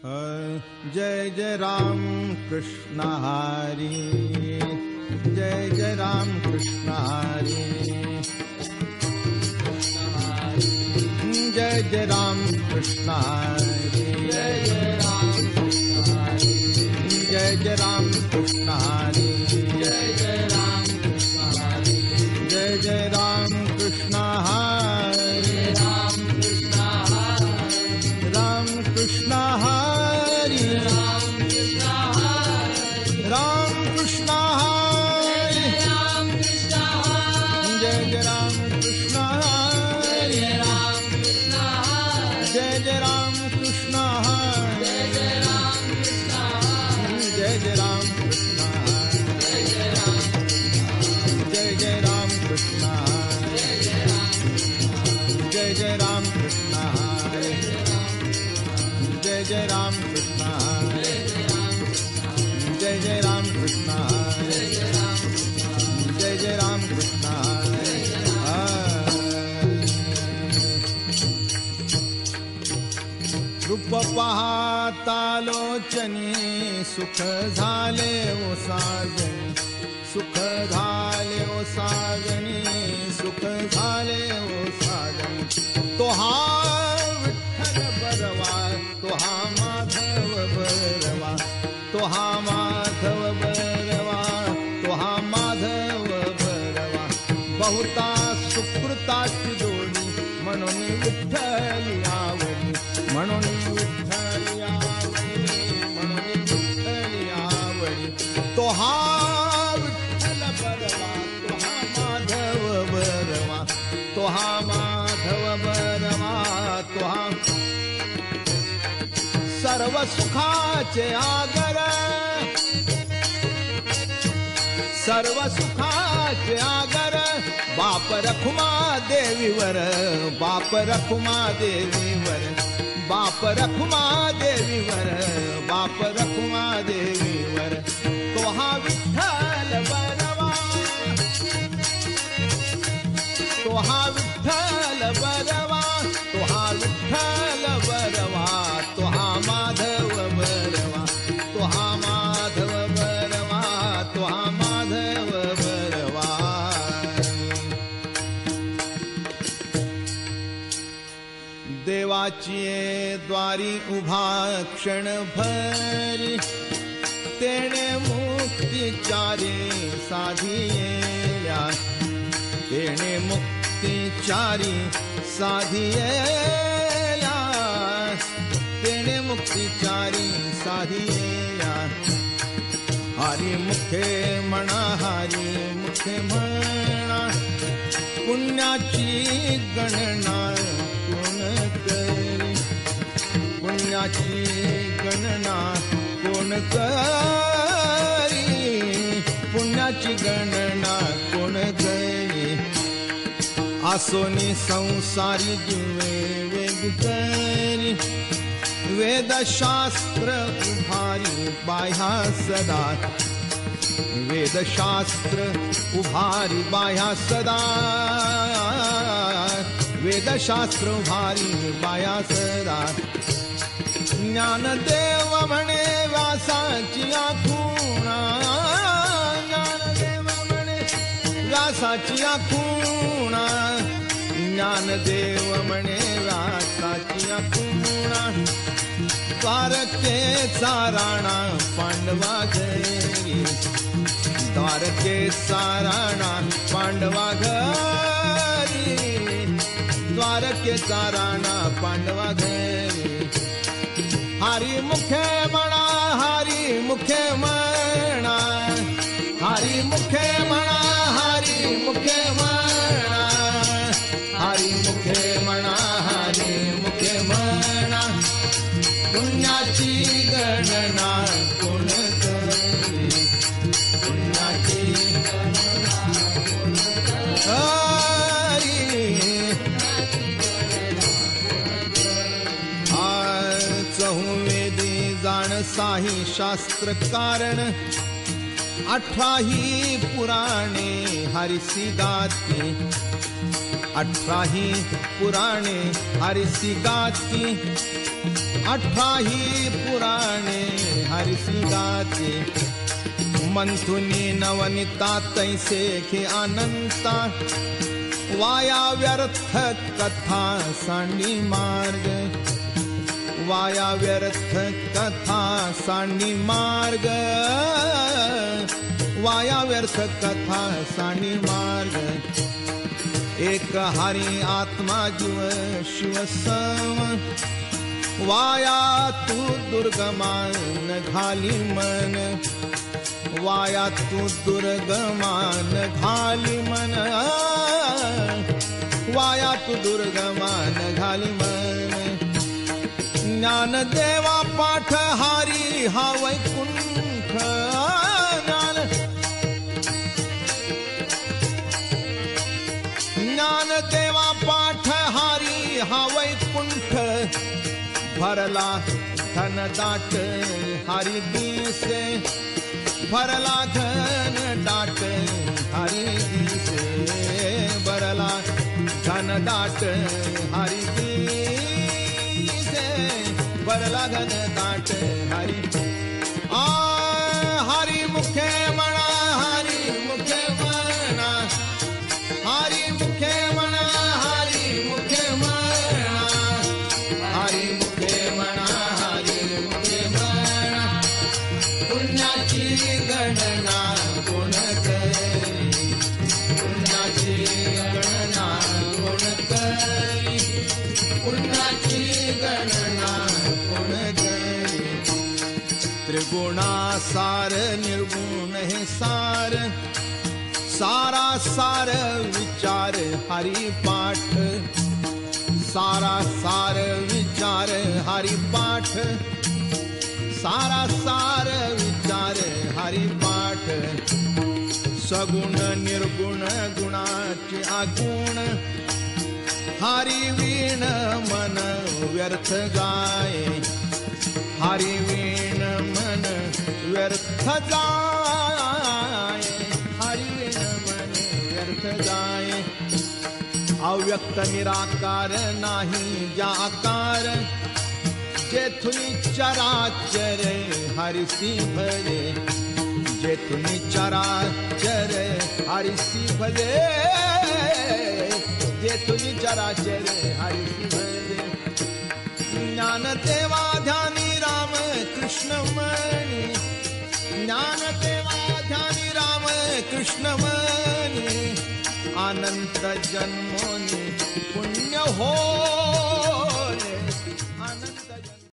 जय जय राम कृष्ण हरी, जय जय राम कृष्ण हरी, जय जय राम कृष्ण हरी, जय जय राम कृष्ण हरी, जय जय राम कृष्ण हरी, जय जय राम कृष्ण हरी, जय जय राम कृष्ण हरी, राम कृष्ण हरी, राम कृष्ण हरी, जय जय राम कृष्ण हरी, जय जय राम कृष्ण हरी, जय जय राम कृष्ण हरी, जय जय राम कृष्ण हरी, जय जय राम कृष्ण हरी, जय जय राम कृष्ण हरी, जय जय राम कृष्ण हरी, जय जय राम कृष्ण हरी। रूप पाहता लोचनी सुख झाले ओ साजनी, सुख झाले ओ साजनी, सुख झाले ओ साजनी। तो हा विठ्ठल बरवा, तो हा माधव बरवा, तो हा माधव बरवा, तो हा माधव बरवा। बहुता सुकृताची जोडी म्हणून विठ्ठली आवडी, म्हणून विठ्ठली आवडी, म्हणून विठ्ठली आवडी। तो हा विठ्ठल बरवा, तो हा माधव बरवा, तो हा माधव बरवा, तो हा सर्व सुखाचे आगर, सर्व सुखाचे आगर। बाप रखुमा देवीवर, बाप रखुमा देवीवर, बाप रखुमा देवीवर, बाप रखुमा देवीवर। तो हा विठ्ठल बरवा, तो हा विठ्ठल बरवा, तो हा विठ्ठल बरवा, तो हा माधव बरवा, तो हा माधव बरवा, तो हा माधव बरवा। देवाची द्वारी उभा क्षण भरी, तेणे मुक्तिचारी साधियेल्या, तेणे मुक्तिचारी साधियेल्या, तेणे मुक्तिचारी साधियेल्या। हरी मुखे म्हणा, हरी मुखे म्हणा, पुण्याची गणना कोण करी, पुण्याची गणना कोण करी, पुण्याची गणना कोण करी। आसोनी संसारी जीवे वेग करी, वेदशास्त्र उभारी बाह्या सदा, वेदशास्त्र उभारी बाह्या सदा, वेदशास्त्र उभारी बाह्या सदा। ज्ञानदेव म्हणे व्यासाची आखुणा, ज्ञानदेव म्हणे व्यासाची आखुणा, ज्ञानदेव म्हणे व्यासाची आखुणा। द्वारकेचा राणा पांडवा घरी, द्वारकेचा राणा पांडवा घरी, द्वारकेचा राणा पांडवा घरी। हरी मुखे म्हणा, हरी मुखे म्हणा, हरी मुखे म्हणा, हरी मुखे म्हणा, हरी मुखे म्हणा, हरी मुखे म्हणा। पुण्याची गणना कोण करी, पुण्याची गणना कोण करी। चहुवेदी जाण साही शास्त्र कारण, 18ही पुराणे हरिसी गाती, 18ही पुराणे हरिसी गाती। 18 पुराणे हरिसी गाते, मंथुनी नवनिता तैसे खे अनंता, वाया व्यर्थ कथा सांडी मार्ग, वाया व्यर्थ कथा सांडी मार्ग, वाया व्यर्थ कथा सांडी मार्ग. एक हरी आत्मा जीव शिव सम, वाया तू दुर्गमान घाली मन, वाया तू दुर्गमान घाली मन, वाया तू दुर्गमान घाली मन. ज्ञानदेवा पाठ हारी हा वैकुंठ, ज्ञानदेवा पाठ हारी हा वैकुंठ, भरला धन दाट हरी दिसे, भरला धन दाट हरी दिसे, भरला धन दाट हरी दिसे, भरला धन दाट हरी. हरी मुखे म्हणा, हरी मुखे म्हणा, हरी मुखे म्हणा, हरी मुखे म्हणा, हरी मुखे म्हणा, हरी मुखे म्हणा. पुण्याची गणना कोण करी, पुण्याची गणना कोण करी, पुण्याची गणना कोण करी. त्रिगुणासार निर्गुण हे सार, सारा सार विचार हरि पाठ, सारा सार विचार हरि पाठ, सारा सार विचार हरि पाठ. सगुण निर्गुण गुणाचे आगुण, हरि वीण मन व्यर्थ जाय, हरि वीण मन व्यर्थ जाय, हरि वीण मन व्यर्थ जाय. अव्यक्त निराकार नाही ज्या आकार, जेथुनी चराचर हरिसी भजे, जेथुनी चराचर हरिसी भजे, जेथुनी चराचर हरिसी भजे. ज्ञानदेवा ध्यानी राम कृष्ण मनी, ज्ञानदेवा ध्यानी राम कृष्ण मनी. अनंत जन्मोनी पुण्य हो